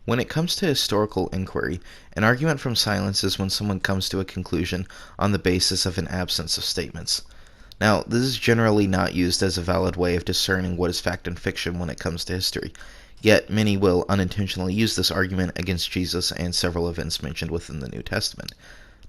When it comes to historical inquiry, an argument from silence is when someone comes to a conclusion on the basis of an absence of statements. Now, this is generally not used as a valid way of discerning what is fact and fiction when it comes to history, yet many will unintentionally use this argument against Jesus and several events mentioned within the New Testament.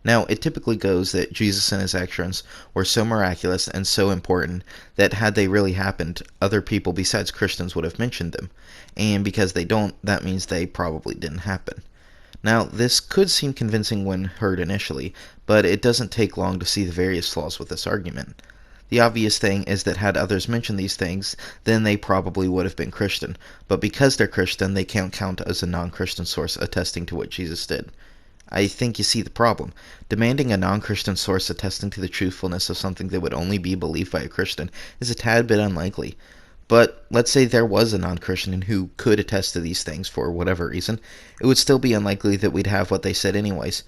Now, it typically goes that Jesus and his actions were so miraculous and so important that had they really happened, other people besides Christians would have mentioned them, and because they don't, that means they probably didn't happen. Now, this could seem convincing when heard initially, but it doesn't take long to see the various flaws with this argument. The obvious thing is that had others mentioned these things, then they probably would have been Christian, but because they're Christian, they can't count as a non-Christian source attesting to what Jesus did. I think you see the problem. Demanding a non-Christian source attesting to the truthfulness of something that would only be believed by a Christian is a tad bit unlikely. But let's say there was a non-Christian who could attest to these things for whatever reason, it would still be unlikely that we'd have what they said anyways.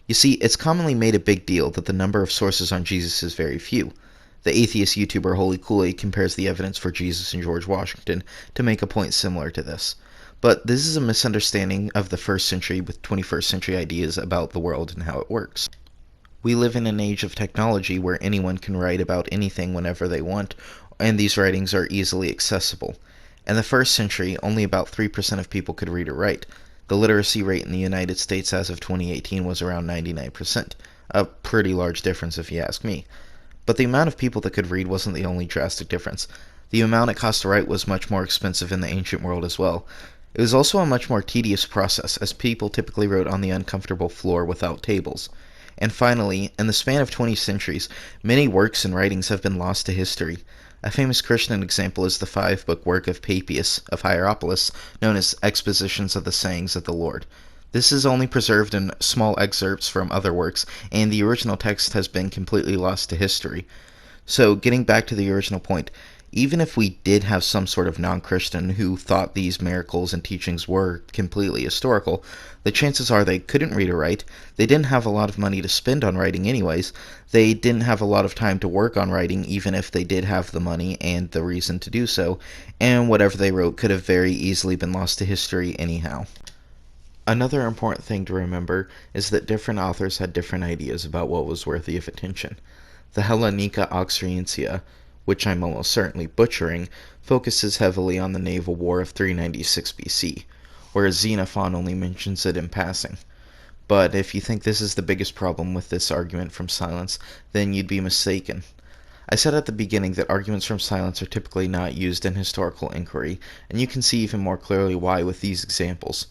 You see, it's commonly made a big deal that the number of sources on Jesus is very few. The atheist YouTuber Holy Kool-Aid compares the evidence for Jesus and George Washington to make a point similar to this. But this is a misunderstanding of the first century with 21st century ideas about the world and how it works. We live in an age of technology where anyone can write about anything whenever they want, and these writings are easily accessible. In the first century, only about 3% of people could read or write. The literacy rate in the United States as of 2018 was around 99%, a pretty large difference if you ask me. But the amount of people that could read wasn't the only drastic difference. The amount it cost to write was much more expensive in the ancient world as well. It was also a much more tedious process, as people typically wrote on the uncomfortable floor without tables. And finally, in the span of 20 centuries, many works and writings have been lost to history. A famous Christian example is the 5-book work of Papias of Hierapolis, known as Expositions of the Sayings of the Lord. This is only preserved in small excerpts from other works, and the original text has been completely lost to history. So, getting back to the original point, even if we did have some sort of non-Christian who thought these miracles and teachings were completely historical, the chances are they couldn't read or write, they didn't have a lot of money to spend on writing anyways, they didn't have a lot of time to work on writing even if they did have the money and the reason to do so, and whatever they wrote could have very easily been lost to history anyhow. Another important thing to remember is that different authors had different ideas about what was worthy of attention. The Hellenica Oxyrhynchia, which I'm almost certainly butchering, focuses heavily on the naval war of 396 BC, whereas Xenophon only mentions it in passing. But if you think this is the biggest problem with this argument from silence, then you'd be mistaken. I said at the beginning that arguments from silence are typically not used in historical inquiry, and you can see even more clearly why with these examples.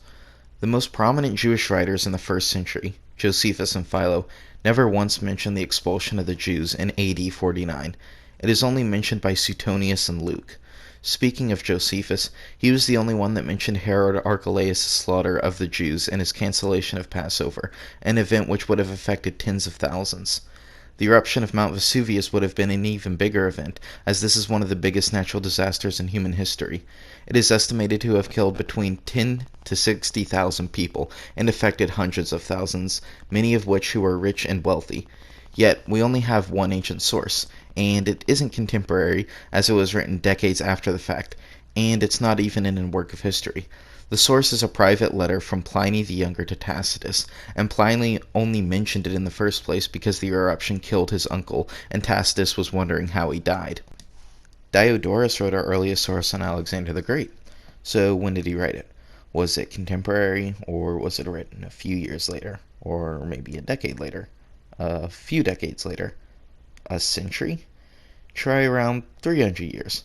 The most prominent Jewish writers in the first century, Josephus and Philo, never once mentioned the expulsion of the Jews in AD 49. It is only mentioned by Suetonius and Luke. Speaking of Josephus, he was the only one that mentioned Herod Archelaus' slaughter of the Jews and his cancellation of Passover, an event which would have affected tens of thousands. The eruption of Mount Vesuvius would have been an even bigger event, as this is one of the biggest natural disasters in human history. It is estimated to have killed between 10 to 60,000 people and affected hundreds of thousands, many of which who were rich and wealthy. Yet, we only have one ancient source, and it isn't contemporary, as it was written decades after the fact, and it's not even in a work of history. The source is a private letter from Pliny the Younger to Tacitus, and Pliny only mentioned it in the first place because the eruption killed his uncle, and Tacitus was wondering how he died. Diodorus wrote our earliest source on Alexander the Great. So when did he write it? Was it contemporary, or was it written a few years later? Or maybe a decade later? A few decades later? A century? Try around 300 years.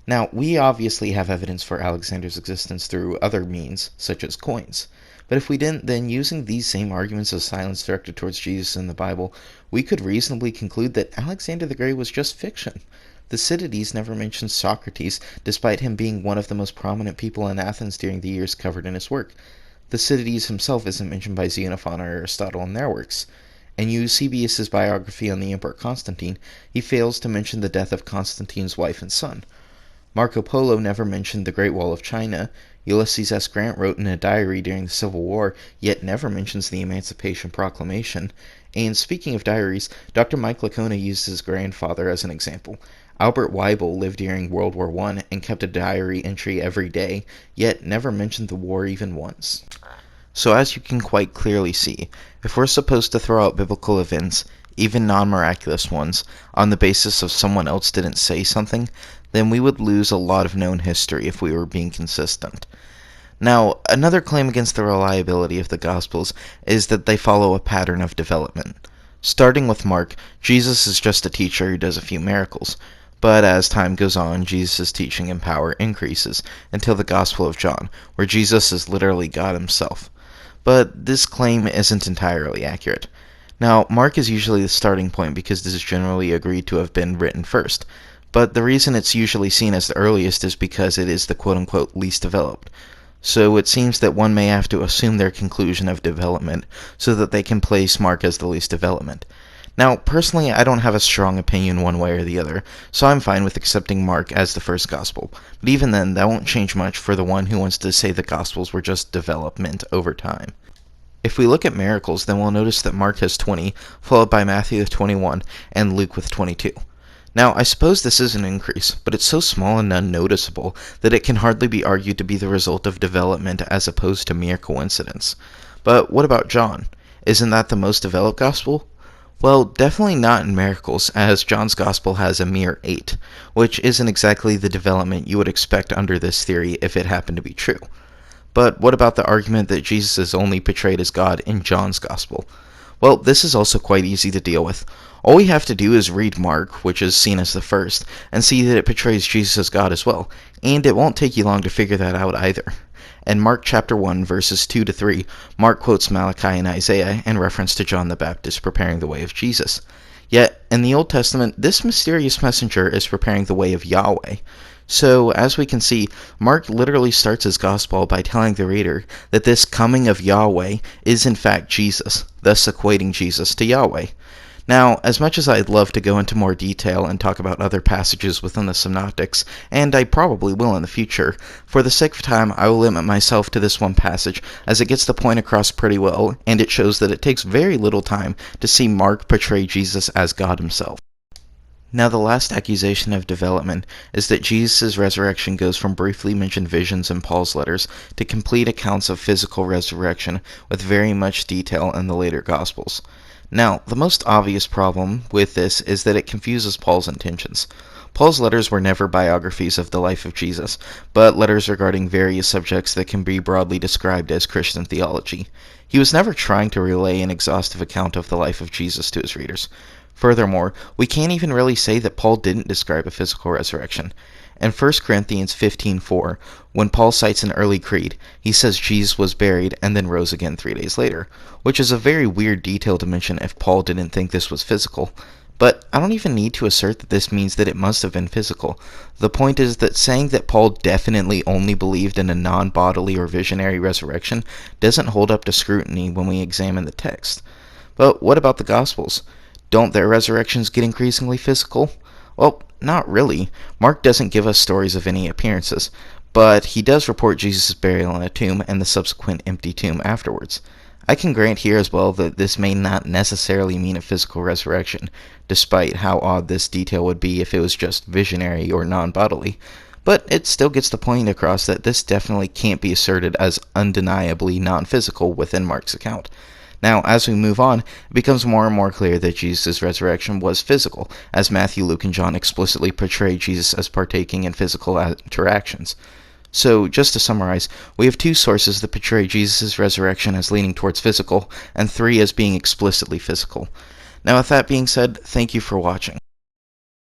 Now, we obviously have evidence for Alexander's existence through other means, such as coins. But if we didn't, then using these same arguments of silence directed towards Jesus in the Bible, we could reasonably conclude that Alexander the Great was just fiction. Thucydides never mentions Socrates, despite him being one of the most prominent people in Athens during the years covered in his work. Thucydides himself isn't mentioned by Xenophon or Aristotle in their works. In Eusebius's biography on the Emperor Constantine, he fails to mention the death of Constantine's wife and son. Marco Polo never mentioned the Great Wall of China. Ulysses S. Grant wrote in a diary during the Civil War, yet never mentions the Emancipation Proclamation. And speaking of diaries, Dr. Mike Licona used his grandfather as an example. Albert Weibel lived during World War I and kept a diary entry every day, yet never mentioned the war even once. So as you can quite clearly see, if we're supposed to throw out biblical events, even non-miraculous ones, on the basis of someone else didn't say something, then we would lose a lot of known history if we were being consistent. Now, another claim against the reliability of the Gospels is that they follow a pattern of development. Starting with Mark, Jesus is just a teacher who does a few miracles. But as time goes on, Jesus' teaching and power increases, until the Gospel of John, where Jesus is literally God himself. But this claim isn't entirely accurate. Now, Mark is usually the starting point because this is generally agreed to have been written first, but the reason it's usually seen as the earliest is because it is the quote-unquote least developed. So it seems that one may have to assume their conclusion of development so that they can place Mark as the least development. Now, personally, I don't have a strong opinion one way or the other, so I'm fine with accepting Mark as the first gospel. But even then, that won't change much for the one who wants to say the gospels were just development over time. If we look at miracles, then we'll notice that Mark has 20, followed by Matthew with 21, and Luke with 22. Now, I suppose this is an increase, but it's so small and unnoticeable that it can hardly be argued to be the result of development as opposed to mere coincidence. But what about John? Isn't that the most developed gospel? Well, definitely not in miracles, as John's gospel has a mere 8, which isn't exactly the development you would expect under this theory if it happened to be true. But what about the argument that Jesus is only portrayed as God in John's gospel? Well, this is also quite easy to deal with. All we have to do is read Mark, which is seen as the first, and see that it portrays Jesus as God as well, and it won't take you long to figure that out either. In Mark chapter 1, verses 2 to 3, Mark quotes Malachi and Isaiah in reference to John the Baptist preparing the way of Jesus. Yet, in the Old Testament, this mysterious messenger is preparing the way of Yahweh. So, as we can see, Mark literally starts his gospel by telling the reader that this coming of Yahweh is in fact Jesus, thus equating Jesus to Yahweh. Now, as much as I'd love to go into more detail and talk about other passages within the Synoptics, and I probably will in the future, for the sake of time I will limit myself to this one passage, as it gets the point across pretty well, and it shows that it takes very little time to see Mark portray Jesus as God himself. Now, the last accusation of development is that Jesus' resurrection goes from briefly mentioned visions in Paul's letters to complete accounts of physical resurrection with very much detail in the later Gospels. Now, the most obvious problem with this is that it confuses Paul's intentions. Paul's letters were never biographies of the life of Jesus, but letters regarding various subjects that can be broadly described as Christian theology. He was never trying to relay an exhaustive account of the life of Jesus to his readers. Furthermore, we can't even really say that Paul didn't describe a physical resurrection. In 1 Corinthians 15:4, when Paul cites an early creed, he says Jesus was buried and then rose again 3 days later, which is a very weird detail to mention if Paul didn't think this was physical. But I don't even need to assert that this means that it must have been physical. The point is that saying that Paul definitely only believed in a non-bodily or visionary resurrection doesn't hold up to scrutiny when we examine the text. But what about the Gospels? Don't their resurrections get increasingly physical? Well, not really. Mark doesn't give us stories of any appearances, but he does report Jesus' burial in a tomb and the subsequent empty tomb afterwards. I can grant here as well that this may not necessarily mean a physical resurrection, despite how odd this detail would be if it was just visionary or non-bodily, but it still gets the point across that this definitely can't be asserted as undeniably non-physical within Mark's account. Now, as we move on, it becomes more and more clear that Jesus' resurrection was physical, as Matthew, Luke, and John explicitly portray Jesus as partaking in physical interactions. So, just to summarize, we have 2 sources that portray Jesus' resurrection as leaning towards physical, and 3 as being explicitly physical. Now, with that being said, thank you for watching.